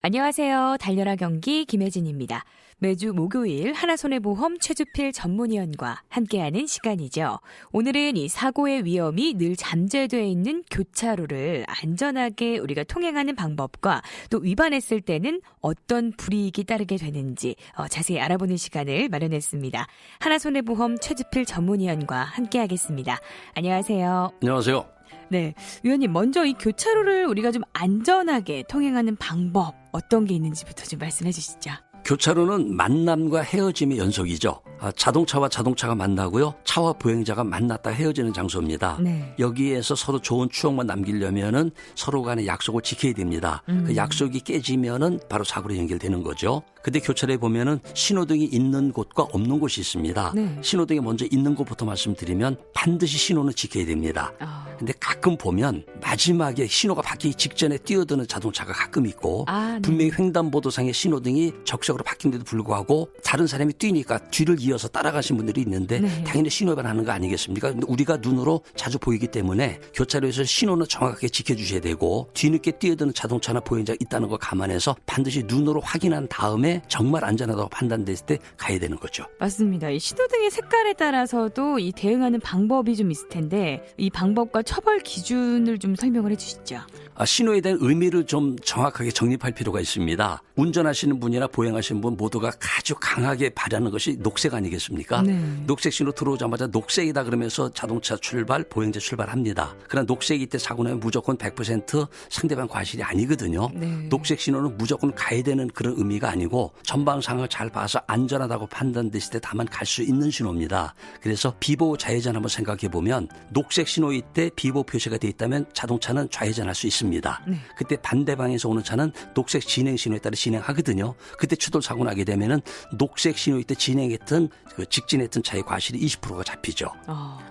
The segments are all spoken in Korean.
안녕하세요. 달려라 경기 김혜진입니다. 매주 목요일 하나손해보험 최주필 전문위원과 함께하는 시간이죠. 오늘은 이 사고의 위험이 늘 잠재되어 있는 교차로를 안전하게 우리가 통행하는 방법과 또 위반했을 때는 어떤 불이익이 따르게 되는지 자세히 알아보는 시간을 마련했습니다. 하나손해보험 최주필 전문위원과 함께하겠습니다. 안녕하세요. 안녕하세요. 네, 위원님 먼저 이 교차로를 우리가 좀 안전하게 통행하는 방법 어떤 게 있는지부터 좀 말씀해 주시죠. 교차로는 만남과 헤어짐의 연속이죠. 자동차와 자동차가 만나고요. 차와 보행자가 만났다 헤어지는 장소입니다. 네. 여기에서 서로 좋은 추억만 남기려면은 서로 간의 약속을 지켜야 됩니다. 그 약속이 깨지면은 바로 사고로 연결되는 거죠. 근데 교차로에 보면은 신호등이 있는 곳과 없는 곳이 있습니다. 네. 신호등이 먼저 있는 곳부터 말씀드리면 반드시 신호는 지켜야 됩니다. 근데 가끔 보면 마지막에 신호가 바뀌기 직전에 뛰어드는 자동차가 가끔 있고 네. 분명히 횡단보도상의 신호등이 적색으로 바뀐데도 불구하고 다른 사람이 뛰니까 뒤를 이어서 따라가신 분들이 있는데 네. 당연히 신호 위반하는 거 아니겠습니까? 근데 우리가 눈으로 자주 보이기 때문에 교차로에서 신호는 정확하게 지켜주셔야 되고 뒤늦게 뛰어드는 자동차나 보행자가 있다는 거 감안해서 반드시 눈으로 확인한 다음에 정말 안전하다고 판단됐을 때 가야 되는 거죠. 맞습니다. 이 신호등의 색깔에 따라서도 이 대응하는 방법이 좀 있을 텐데 이 방법과 처벌 기준을 좀 설명을 해 주시죠. 신호에 대한 의미를 좀 정확하게 정립할 필요가 있습니다. 운전하시는 분이나 보행하시는 분 모두가 아주 강하게 바라는 것이 녹색 아니겠습니까? 네. 녹색 신호 들어오자마자 녹색이다 그러면서 자동차 출발, 보행자 출발합니다. 그러나 녹색일 때 사고 나면 무조건 100% 상대방 과실이 아니거든요. 네. 녹색 신호는 무조건 가야 되는 그런 의미가 아니고 전방 상황을 잘 봐서 안전하다고 판단됐을 때 다만 갈 수 있는 신호입니다. 그래서 비보호 좌회전 한번 생각해 보면 녹색 신호일 때 비보호 표시가 돼 있다면 자동차는 좌회전할 수 있습니다. 네. 그때 반대방에서 오는 차는 녹색 진행 신호에 따라 진행하거든요. 그때 추돌 사고 나게 되면은 녹색 신호일 때 진행했던 직진했던 차의 과실이 20%가 잡히죠.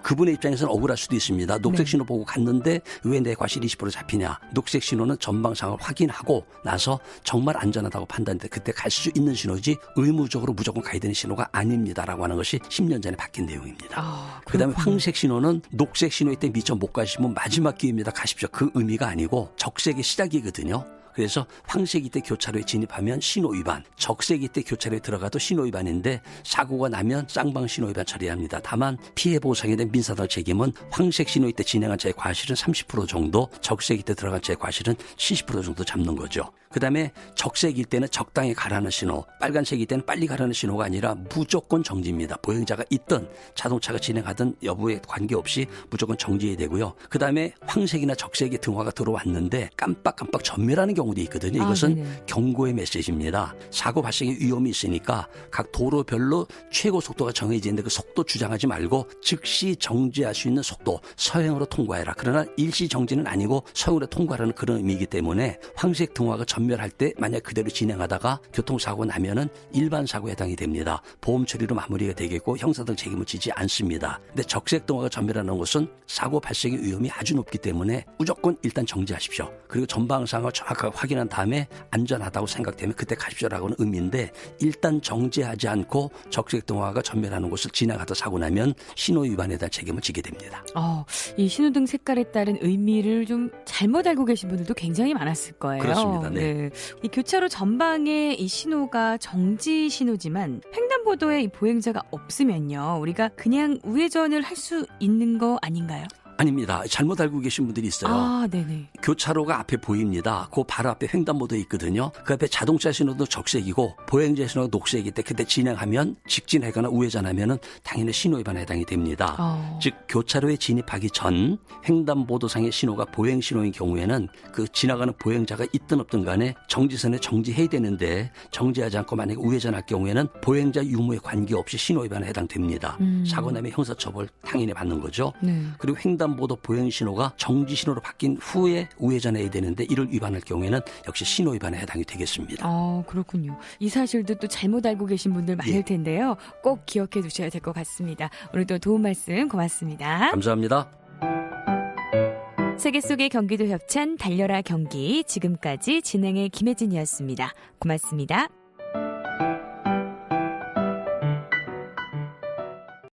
그분의 입장에서는 억울할 수도 있습니다. 녹색 네. 신호 보고 갔는데 왜 내 과실이 20% 잡히냐. 녹색 신호는 전방 상황을 확인하고 나서 정말 안전하다고 판단돼 그때 갈 수 있는 신호지 의무적으로 무조건 가야 되는 신호가 아닙니다라고 하는 것이 10년 전에 바뀐 내용입니다. 그다음에 황색 신호는 녹색 신호일 때 미처 못 가시면 마지막 기회입니다. 가십시오. 그 의미가 아니고 적색의 시작이거든요. 그래서 황색일 때 교차로에 진입하면 신호 위반, 적색일 때 교차로에 들어가도 신호 위반인데 사고가 나면 쌍방 신호 위반 처리합니다. 다만 피해 보상에 대한 민사상 책임은 황색 신호일 때 진행한 차의 과실은 30% 정도, 적색일 때 들어간 차의 과실은 70% 정도 잡는 거죠. 그다음에 적색일 때는 적당히 가라는 신호, 빨간색일 때는 빨리 가라는 신호가 아니라 무조건 정지입니다. 보행자가 있든 자동차가 진행하든 여부에 관계없이 무조건 정지해야 되고요. 그다음에 황색이나 적색의 등화가 들어왔는데 깜빡깜빡 전멸하는 경우도 있거든요. 이것은 경고의 메시지입니다. 사고 발생의 위험이 있으니까 각 도로별로 최고 속도가 정해져 있는데 그 속도 주장하지 말고 즉시 정지할 수 있는 속도, 서행으로 통과해라. 그러나 일시 정지는 아니고 서행으로 통과하는 그런 의미이기 때문에 황색 등화가 전멸할 때 만약 그대로 진행하다가 교통사고 나면은 일반 사고에 해당이 됩니다. 보험 처리로 마무리가 되겠고 형사등 책임을 지지 않습니다. 근데 적색 등화가 전멸하는 것은 사고 발생의 위험이 아주 높기 때문에 무조건 일단 정지하십시오. 그리고 전방 상황을 정확하게 확인한 다음에 안전하다고 생각되면 그때 가십시오라고는 의미인데 일단 정지하지 않고 적색 등화가 전멸하는 곳을 지나가다 사고 나면 신호 위반에 대한 책임을 지게 됩니다. 이 신호등 색깔에 따른 의미를 좀 잘못 알고 계신 분들도 굉장히 많았을 거예요. 그렇습니다. 네. 이 교차로 전방에 이 신호가 정지 신호지만 횡단보도에 이 보행자가 없으면요. 우리가 그냥 우회전을 할 수 있는 거 아닌가요? 아닙니다. 잘못 알고 계신 분들이 있어요. 네네. 교차로가 앞에 보입니다. 그 바로 앞에 횡단보도에 있거든요. 그 앞에 자동차 신호도 적색이고 보행자 신호가 녹색이기 때문에 그때 진행하면 직진하거나 우회전하면은 당연히 신호 위반에 해당이 됩니다. 즉 교차로에 진입하기 전 횡단보도상의 신호가 보행 신호인 경우에는 그 지나가는 보행자가 있든 없든 간에 정지선에 정지해야 되는데 정지하지 않고 만약에 우회전할 경우에는 보행자 유무에 관계없이 신호 위반에 해당됩니다. 사고 나면 형사처벌 당연히 받는 거죠. 네. 그리고 횡단보도 보행 신호가 정지 신호로 바뀐 후에 우회전해야 되는데 이를 위반할 경우에는 역시 신호 위반에 해당이 되겠습니다. 그렇군요. 이 사실도 또 잘못 알고 계신 분들 많을 텐데요. 꼭 기억해 두셔야 될 것 같습니다. 오늘도 도움 말씀 고맙습니다. 감사합니다. 세계 속의 경기도 협찬 달려라 경기 지금까지 진행의 김혜진이었습니다. 고맙습니다.